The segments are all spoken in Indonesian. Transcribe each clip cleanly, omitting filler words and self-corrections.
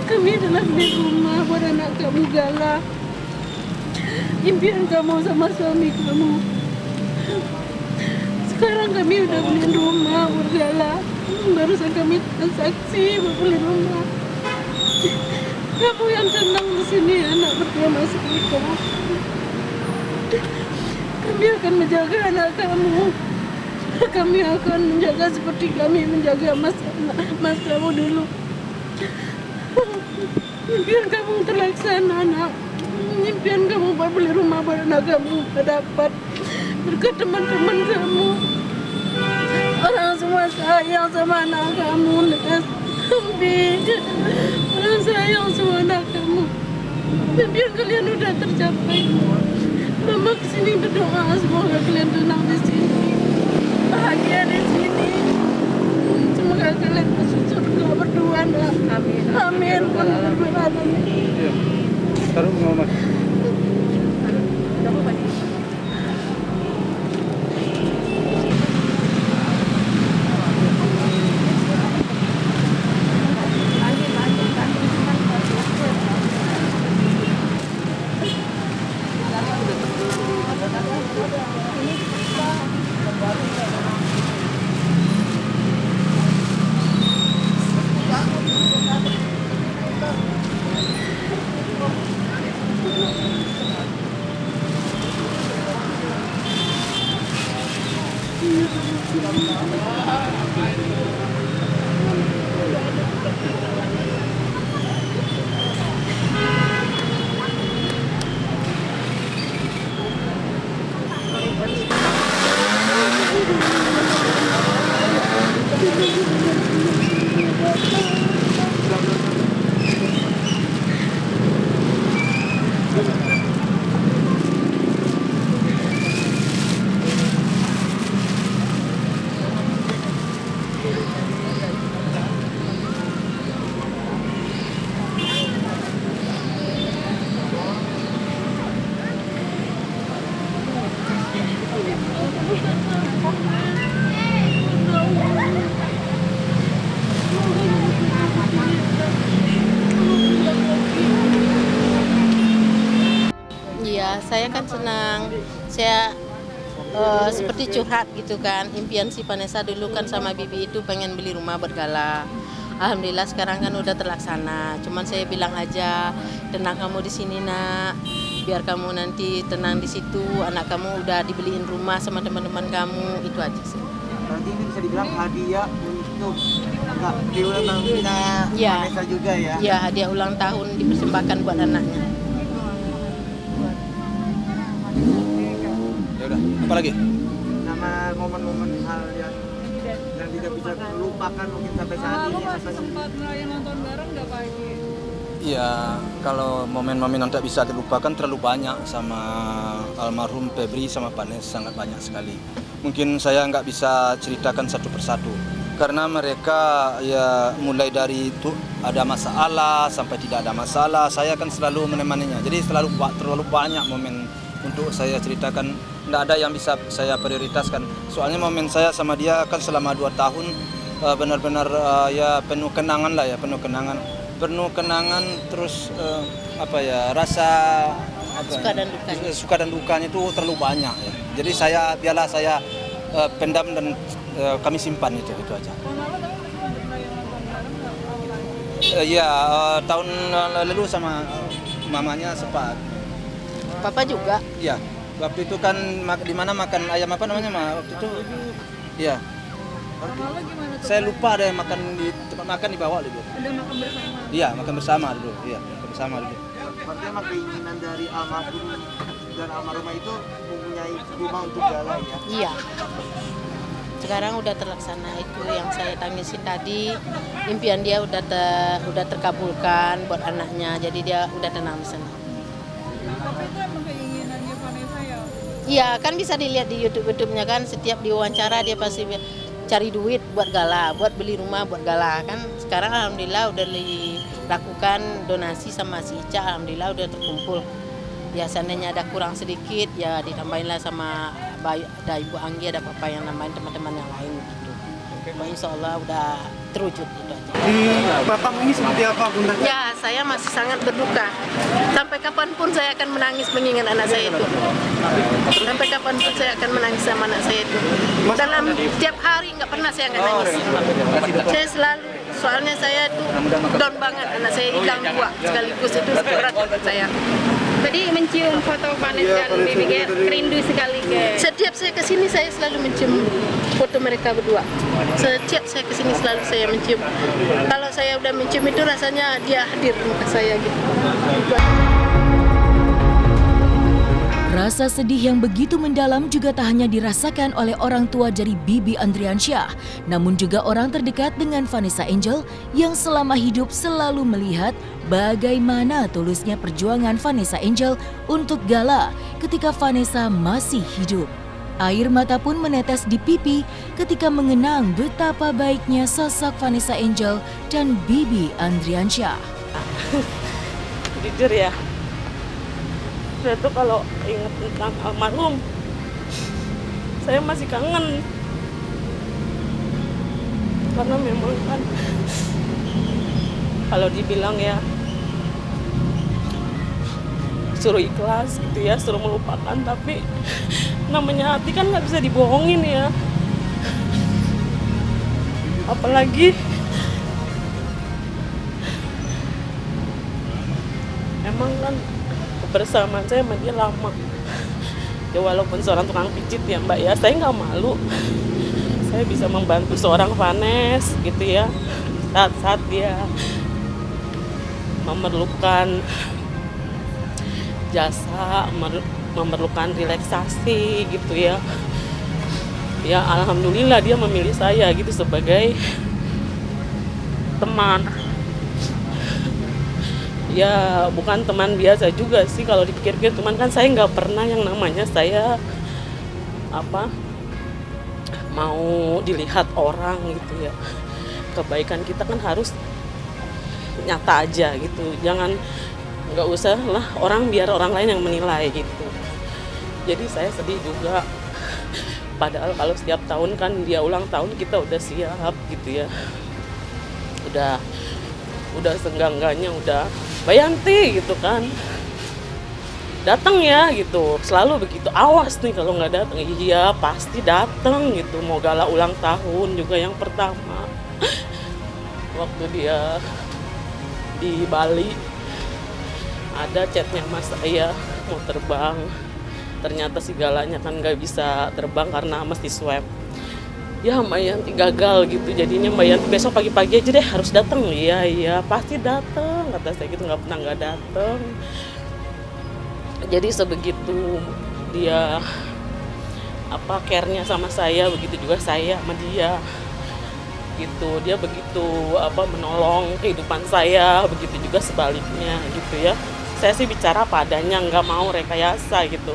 Kami adalah beli rumah buat anak kamu Gala. Impian kamu sama suami kamu. Sekarang kami udah beli rumah buat Gala. Barusan kami transaksi buat beli rumah. Kamu yang tenang di sini, anak berdua masih nikah. Kami akan menjaga anak kamu. Kami akan menjaga seperti kami menjaga mas kamu dulu. Impian kamu terlaksana, nak. Impian kamu buat beli rumah buat anak kamu dapat berkat teman-teman kamu. Orang semua sayang sama anak kamu, Nes. Orang sayang sama anak kamu. Impian kalian udah tercapai. Mama kesini berdoa semoga kalian tenang di sini, bahagia di sini. Semoga kalian masuk surga berdua, nak. Amin. Amin. Amin. Taruh mama. Iya, saya kan senang. Saya seperti curhat gitu kan. Impian si Vanessa dulu kan sama Bibi itu pengen beli rumah buat Gala. Alhamdulillah sekarang kan udah terlaksana. Cuman saya bilang aja, tenang kamu di sini, Nak. Biar kamu nanti tenang di situ. Anak kamu udah dibeliin rumah sama teman-teman kamu. Itu aja sih. Berarti ini bisa dibilang hadiah untuk di ulang tahunnya Ya. Vanessa juga ya? Ya, hadiah ulang tahun dipersembahkan buat anaknya. Ya udah, apa lagi? Sama momen-momen hal yang tidak bisa terlupakan mungkin sampai saat ini. Masih sempat ngerayain nonton bareng nggak Pak ini? Iya, kalau momen-momen yang tak bisa terlupakan terlalu banyak sama almarhum Febri sama Vanessa, sangat banyak sekali. Mungkin saya nggak bisa ceritakan satu persatu karena mereka ya mulai dari itu ada masalah sampai tidak ada masalah, saya kan selalu menemaninya. Jadi terlalu banyak momen untuk saya ceritakan, nggak ada yang bisa saya prioritaskan. Soalnya momen saya sama dia kan selama 2 tahun benar-benar ya penuh kenangan lah ya, penuh kenangan terus rasa suka dan dukanya itu terlalu banyak ya. Jadi biarlah saya pendam dan kami simpan itu aja. Tahun lalu sama mamanya sempat. Papa juga. Iya, waktu itu kan di mana makan ayam apa namanya waktu itu? Iya. Saya lupa ada yang makan di tempat makan di bawah dulu. Ada makan bersama? Iya, makan bersama dulu. Iya, makan bersama dulu. Berarti emang keinginan dari almarhum dan almarhumah itu mempunyai rumah untuk Gala ya? Iya. Sekarang udah terlaksana, itu yang saya tangisin tadi. Impian dia udah terkabulkan buat anaknya, jadi dia udah tenang di sana. Tapi itu emang keinginannya Vanessa ya? Iya, kan bisa dilihat di YouTube-nya kan, setiap diwawancara dia pasti cari duit buat Gala, buat beli rumah buat Gala kan. Sekarang alhamdulillah udah dilakukan donasi sama si Ica, alhamdulillah udah terkumpul. Ya seandainya ada kurang sedikit ya ditambahin lah sama ada Ibu Anggi, ada Papa yang nambahin teman-teman yang lain gitu. Insya Allah udah terwujud itu aja. Di Bapak ini seperti apa, Bunda? Ya, saya masih sangat berduka. Sampai kapanpun saya akan menangis mengingat anak saya itu. Sampai kapanpun saya akan menangis sama anak saya itu. Dalam tiap hari nggak pernah saya nggak nangis. Saya selalu, soalnya saya itu down banget. Anak saya hilang 2 sekaligus, itu berat buat saya. Tadi mencium foto Vanes dan Baby Ger, rindu sekali ke. Setiap saya kesini saya selalu mencium foto mereka berdua. Setiap saya kesini selalu saya mencium. Kalau saya udah mencium itu rasanya dia hadir di muka saya gitu. Rasa sedih yang begitu mendalam juga tak hanya dirasakan oleh orang tua dari Bibi Andriansyah, namun juga orang terdekat dengan Vanessa Angel yang selama hidup selalu melihat bagaimana tulusnya perjuangan Vanessa Angel untuk Gala ketika Vanessa masih hidup. Air mata pun menetes di pipi ketika mengenang betapa baiknya sosok Vanessa Angel dan Bibi Andriansyah. Jujur ya, saya tuh kalau ingat tentang almarhum, saya masih kangen. Karena memang kan, kalau dibilang ya, suruh ikhlas gitu ya, suruh melupakan, tapi namanya hati kan nggak bisa dibohongin ya. Apalagi emang kan kebersamaan saya sama dia lama ya, walaupun seorang tukang pijit ya Mbak ya, saya nggak malu. Saya bisa membantu seorang Vanes gitu ya, saat dia memerlukan jasa, memerlukan relaksasi gitu ya. Ya alhamdulillah dia memilih saya gitu sebagai teman. Ya bukan teman biasa juga sih kalau dipikir-pikir, teman kan saya nggak pernah yang namanya saya mau dilihat orang gitu ya. Kebaikan kita kan harus nyata aja gitu, nggak usah lah biar orang lain yang menilai gitu. Jadi saya sedih juga, padahal kalau setiap tahun kan dia ulang tahun kita udah siap gitu ya, udah senggangganya udah Mbak Yanti gitu kan datang ya gitu, selalu begitu, awas nih kalau nggak datang. Iya pasti datang gitu, mau Gala ulang tahun juga yang pertama waktu dia di Bali ada chatnya mas saya mau terbang, ternyata si Galanya kan nggak bisa terbang karena mesti swab. Ya Mbak Yanti gagal gitu, jadinya Mbak Yanti besok pagi-pagi aja deh harus datang. Iya pasti datang, kata saya gitu, nggak pernah nggak datang. Jadi sebegitu dia care-nya sama saya, begitu juga saya sama dia gitu. Dia begitu menolong kehidupan saya, begitu juga sebaliknya gitu ya. Saya sih bicara padanya, nggak mau rekayasa gitu.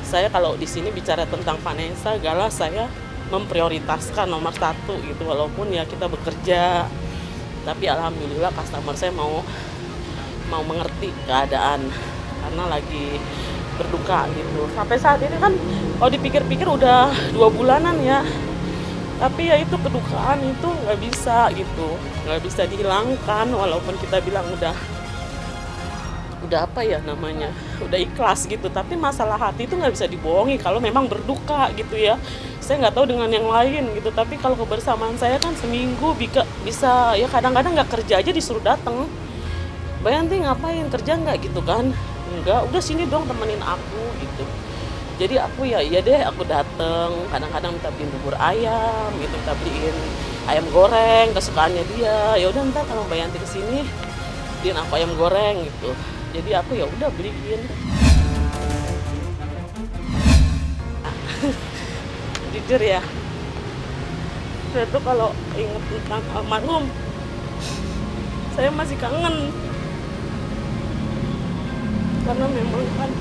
Saya kalau di sini bicara tentang Vanessa, Gala saya memprioritaskan nomor 1 gitu, walaupun ya kita bekerja, tapi alhamdulillah customer saya mau mengerti keadaan karena lagi berduka gitu. Sampai saat ini kan kalau dipikir-pikir udah 2 bulanan ya, tapi ya itu kedukaan itu nggak bisa dihilangkan, walaupun kita bilang udah udah ikhlas gitu, tapi masalah hati itu nggak bisa dibohongi kalau memang berduka gitu ya. Saya nggak tahu dengan yang lain gitu, tapi kalau kebersamaan saya kan seminggu bisa ya, kadang-kadang nggak kerja aja disuruh datang. Mbak Yanti ngapain, kerja nggak gitu kan? Enggak, udah sini dong temenin aku gitu. Jadi aku iya deh aku dateng, kadang-kadang minta beliin bubur ayam gitu, minta beliin ayam goreng kesukaannya dia. Ya udah ntar kalau Mbak Yanti kesini beliin aku ayam goreng gitu. Jadi aku ya udah beliin. Jujur ya, saya tuh kalau ingat tentang almarhum, saya masih kangen. Karena memang kan,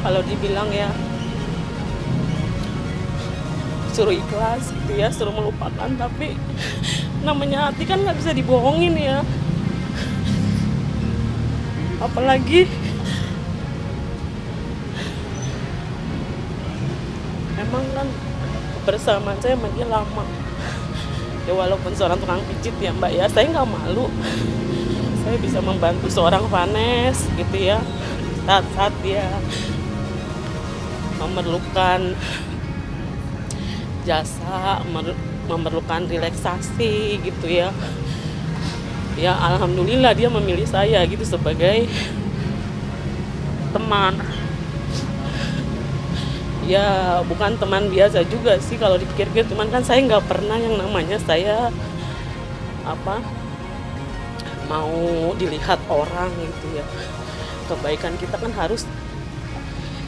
kalau dibilang ya, suruh ikhlas gitu ya, suruh melupakan, tapi namanya hati kan nggak bisa dibohongin ya. Apalagi emang kan kebersamaan saya sama dia lama Ya walaupun seorang tukang pijit ya Mbak ya, saya nggak malu. Saya bisa membantu seorang Vanes gitu ya, saat-saat dia memerlukan jasa, memerlukan relaksasi gitu ya. Ya alhamdulillah dia memilih saya gitu sebagai teman. Ya bukan teman biasa juga sih kalau dipikir-pikir, cuman kan saya nggak pernah yang namanya saya mau dilihat orang gitu ya. Kebaikan kita kan harus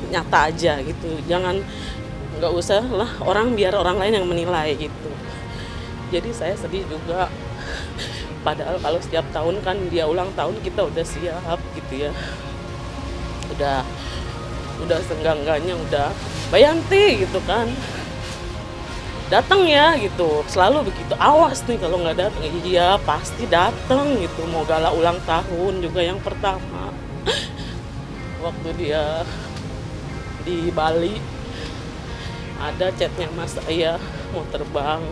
nyata aja gitu, nggak usah lah biar orang lain yang menilai gitu. Jadi saya sedih juga, padahal kalau setiap tahun kan dia ulang tahun kita udah siap gitu ya, udah senggangganya udah Bayanti gitu kan, datang ya gitu, selalu begitu, awas nih kalau nggak datang. Iya pasti datang gitu, mau gala ulang tahun juga yang pertama waktu dia di Bali ada chatnya Mas saya mau terbang,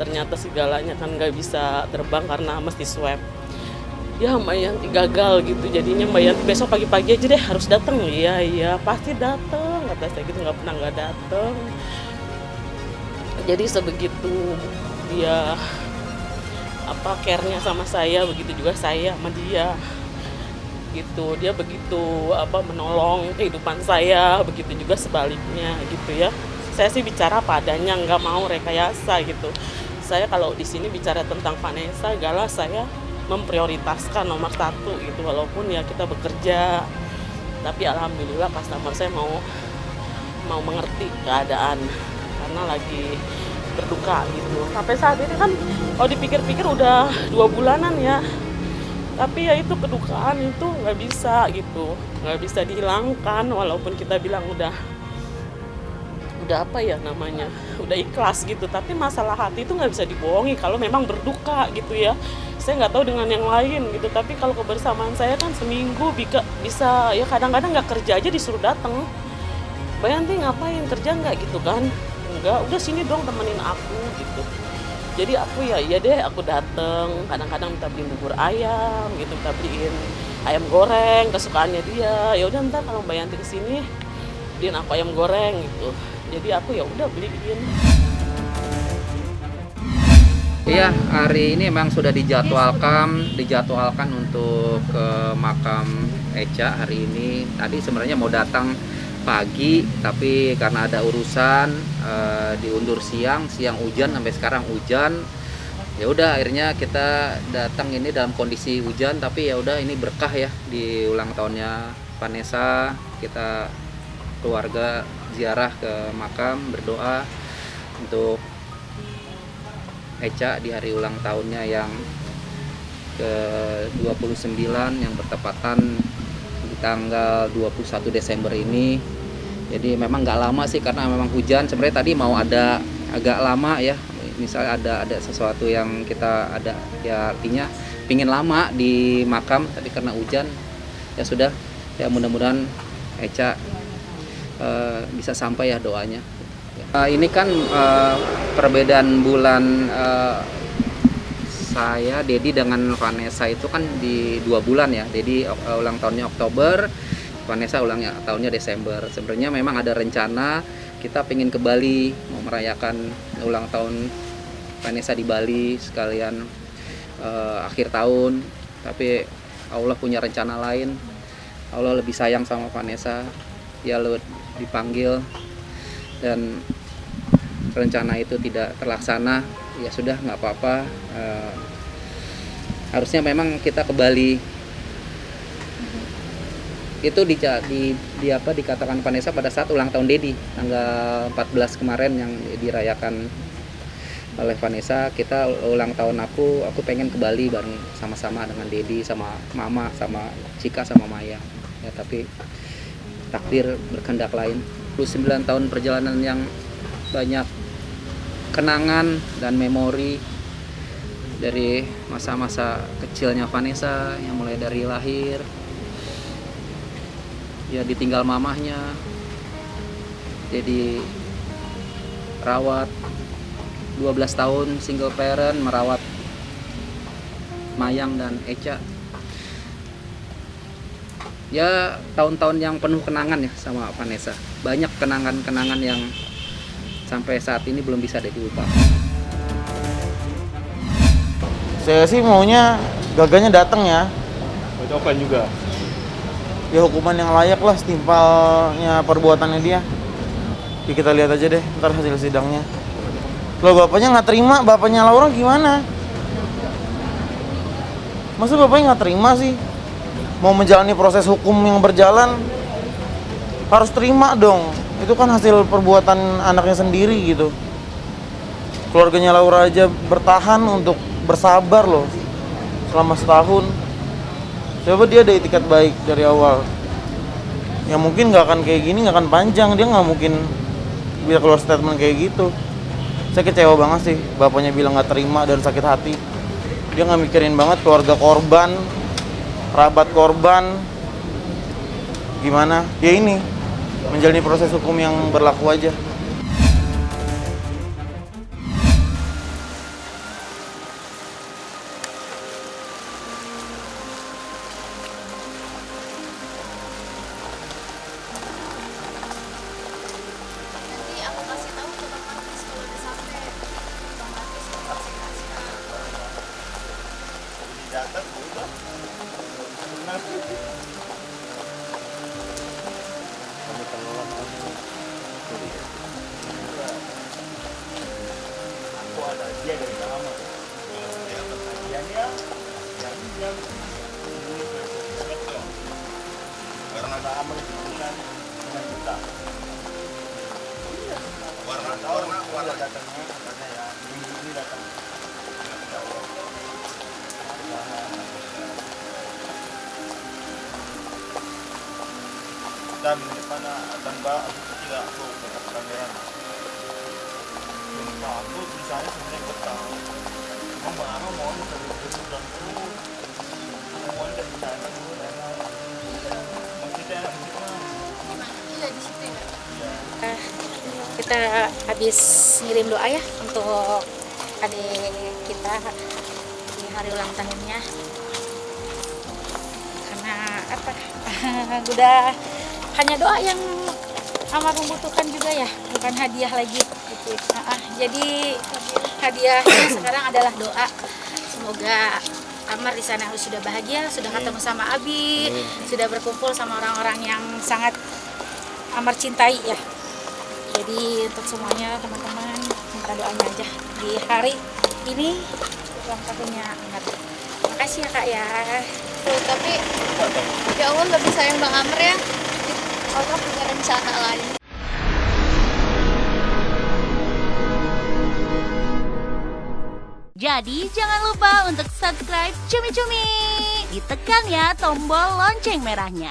ternyata segalanya kan nggak bisa terbang karena mesti swab. Ya Mbak Yanti gagal gitu, jadinya Mbak Yanti besok pagi-pagi aja deh harus datang. Iya pasti datang, kata saya gitu, nggak pernah nggak datang. Jadi sebegitu dia care-nya sama saya, begitu juga saya sama dia gitu. Dia begitu menolong kehidupan saya, begitu juga sebaliknya gitu ya. Saya sih bicara padanya, nggak mau rekayasa gitu. Saya kalau di sini bicara tentang Vanessa, Gala saya memprioritaskan nomor 1 gitu, walaupun ya kita bekerja, tapi alhamdulillah customer saya mau mengerti keadaan karena lagi berduka gitu. Sampai saat ini kan kalau dipikir-pikir udah 2 bulanan ya, tapi ya itu kedukaan itu nggak bisa gitu, nggak bisa dihilangkan walaupun kita bilang udah udah ikhlas gitu, tapi masalah hati itu nggak bisa dibohongi kalau memang berduka gitu ya. Saya nggak tahu dengan yang lain gitu, tapi kalau kebersamaan saya kan seminggu bisa ya, kadang-kadang nggak kerja aja disuruh datang. Bayanti ngapain, kerja nggak gitu kan? Enggak, udah sini dong temenin aku gitu. Jadi aku ya iya deh, aku dateng, kadang-kadang minta beliin bubur ayam gitu, minta beliin ayam goreng kesukaannya dia. Ya udah ntar kalau Mbak Yanti kesini beliin aku ayam goreng gitu. Jadi aku ya udah beliin. Iya, hari ini memang sudah dijadwalkan untuk ke makam Echa hari ini. Tadi sebenarnya mau datang pagi, tapi karena ada urusan diundur siang hujan, sampai sekarang hujan. Ya udah akhirnya kita datang ini dalam kondisi hujan, tapi ya udah ini berkah ya di ulang tahunnya Vanessa. Kita keluarga ziarah ke makam, berdoa untuk Echa di hari ulang tahunnya yang ke-29 yang bertepatan di tanggal 21 Desember ini. Jadi memang nggak lama sih karena memang hujan. Sebenarnya tadi mau ada agak lama ya, misalnya ada sesuatu yang kita ada ya, artinya pingin lama di makam, tapi karena hujan ya sudah, ya mudah-mudahan Echa bisa sampai ya doanya. Ini kan perbedaan bulan saya, Dedi dengan Vanessa itu kan di 2 bulan ya. Dedi ulang tahunnya Oktober, Vanessa ulang tahunnya Desember. Sebenarnya memang ada rencana kita pengen ke Bali, mau merayakan ulang tahun Vanessa di Bali sekalian akhir tahun. Tapi Allah punya rencana lain. Allah lebih sayang sama Vanessa, dia dipanggil dan rencana itu tidak terlaksana. Ya sudah, nggak apa-apa. Harusnya memang kita ke Bali. Itu dikatakan Vanessa pada saat ulang tahun Dedi tanggal 14 kemarin yang dirayakan oleh Vanessa. Kita ulang tahun aku pengen ke Bali bareng sama-sama dengan Dedi, sama Mama, sama Cika, sama Maya ya, tapi takdir berkehendak lain. 29 tahun perjalanan yang banyak kenangan dan memori dari masa-masa kecilnya Vanessa yang mulai dari lahir ya, ditinggal mamahnya, jadi rawat, 12 tahun single parent merawat Mayang dan Echa. Ya tahun-tahun yang penuh kenangan ya sama Vanessa. Banyak kenangan-kenangan yang sampai saat ini belum bisa dilupa. Saya sih maunya gaganya datang ya. Ucapan juga. Ya hukuman yang layak lah setimpalnya perbuatannya dia. Ya, kita lihat aja deh ntar hasil sidangnya. Kalau bapaknya nggak terima, bapaknya Laura gimana? Masa bapaknya nggak terima sih? Mau menjalani proses hukum yang berjalan, harus terima dong. Itu kan hasil perbuatan anaknya sendiri gitu. Keluarganya Laura aja bertahan untuk bersabar loh selama setahun. Coba dia ada itikat baik dari awal. Ya mungkin nggak akan kayak gini, nggak akan panjang. Dia nggak mungkin bisa keluar statement kayak gitu. Saya kecewa banget sih, bapaknya bilang nggak terima dan sakit hati. Dia nggak mikirin banget keluarga korban, kerabat korban. Gimana? Ya ini, menjalani proses hukum yang berlaku aja. Dan di mana dan Mbak tidak perlu dekat kamera. Aku tulisannya sebenarnya betul. Mau mau dari itu dan itu mau dari sana dulu. Maksudnya Iya di situ ya. Kita habis ngirim doa ya untuk adik kita di hari ulang tahunnya. Karena apa? Udah hanya doa yang almarhum butuhkan juga ya, bukan hadiah lagi gitu. Jadi hadiahnya sekarang adalah doa. Semoga Amar di sana sudah bahagia, sudah ketemu sama Abi, sudah berkumpul sama orang-orang yang sangat Amar cintai ya. Jadi untuk semuanya teman-teman minta doanya aja di hari ini ulang tahunnya Amar. Makasih ya Kak ya. Tapi ya Allah lebih sayang Bang Amr ya. Allah punya rencana lain. Jadi jangan lupa untuk subscribe Cumi Cumi. Ditekan ya tombol lonceng merahnya.